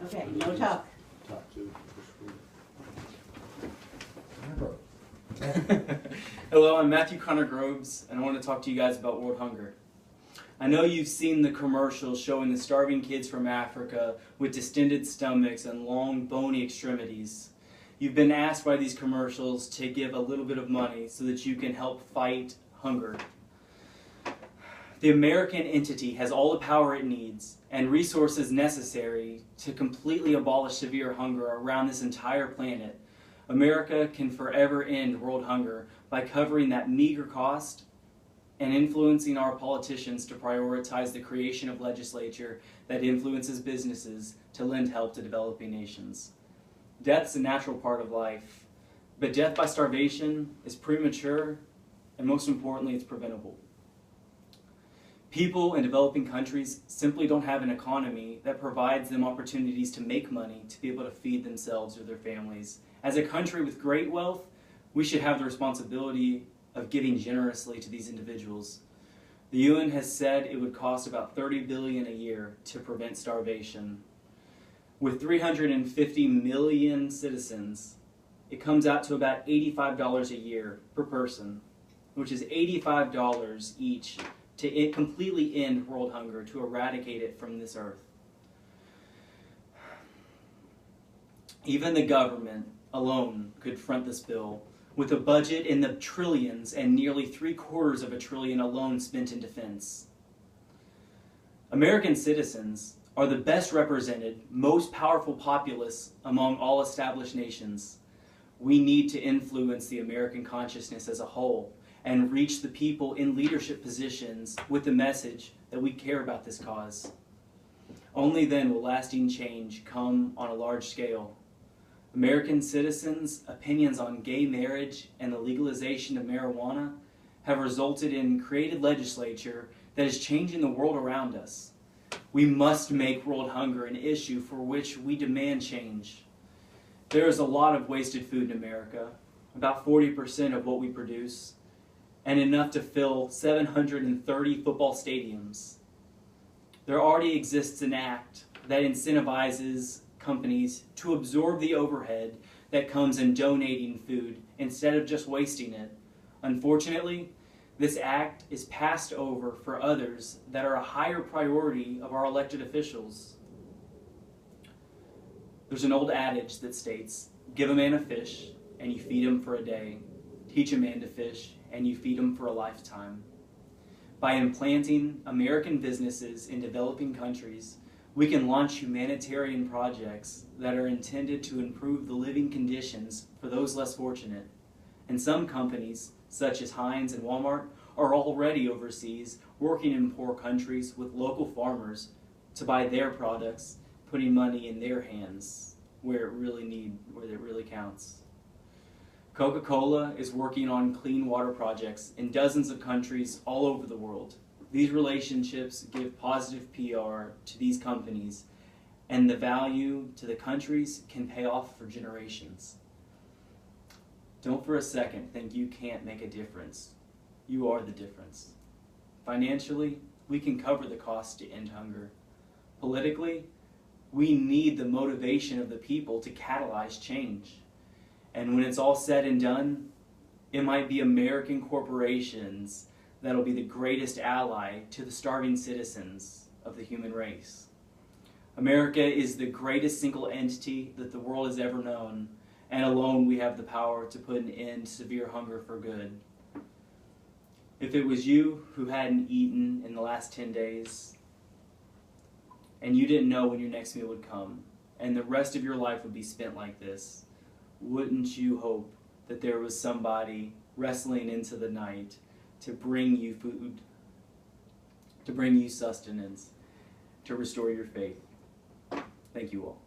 Okay, no talk. Talk to. Hello, I'm Matthew Connor Groves, and I want to talk to you guys about world hunger. I know you've seen the commercials showing the starving kids from Africa with distended stomachs and long, bony extremities. You've been asked by these commercials to give a little bit of money so that you can help fight hunger. The American entity has all the power it needs and resources necessary to completely abolish severe hunger around this entire planet. America can forever end world hunger by covering that meager cost and influencing our politicians to prioritize the creation of legislature that influences businesses to lend help to developing nations. Death's a natural part of life, but death by starvation is premature, and most importantly, it's preventable. People in developing countries simply don't have an economy that provides them opportunities to make money to be able to feed themselves or their families. As a country with great wealth, we should have the responsibility of giving generously to these individuals. The UN has said it would cost about $30 billion a year to prevent starvation. With 350 million citizens, it comes out to about $85 a year per person, which is $85 each to completely end world hunger, to eradicate it from this earth. Even the government alone could front this bill, with a budget in the trillions and nearly $750 billion alone spent in defense. American citizens are the best represented, most powerful populace among all established nations. We need to influence the American consciousness as a whole and reach the people in leadership positions with the message that we care about this cause. Only then will lasting change come on a large scale. American citizens' opinions on gay marriage and the legalization of marijuana have resulted in created legislature that is changing the world around us. We must make world hunger an issue for which we demand change. There is a lot of wasted food in America, about 40% of what we produce, and enough to fill 730 football stadiums. There already exists an act that incentivizes companies to absorb the overhead that comes in donating food instead of just wasting it. Unfortunately, this act is passed over for others that are a higher priority of our elected officials. There's an old adage that states, give a man a fish and you feed him for a day. Teach a man to fish and you feed him for a lifetime. By implanting American businesses in developing countries, we can launch humanitarian projects that are intended to improve the living conditions for those less fortunate. And some companies, such as Heinz and Walmart, are already overseas working in poor countries with local farmers to buy their products, putting money in their hands where it really counts. Coca-Cola is working on clean water projects in dozens of countries all over the world. These relationships give positive PR to these companies, and the value to the countries can pay off for generations. Don't for a second think you can't make a difference. You are the difference. Financially, we can cover the cost to end hunger. Politically, we need the motivation of the people to catalyze change. And when it's all said and done, it might be American corporations that'll be the greatest ally to the starving citizens of the human race. America is the greatest single entity that the world has ever known, and alone we have the power to put an end to severe hunger for good. If it was you who hadn't eaten in the last 10 days, and you didn't know when your next meal would come, and the rest of your life would be spent like this, wouldn't you hope that there was somebody wrestling into the night to bring you food, to bring you sustenance, to restore your faith? Thank you all.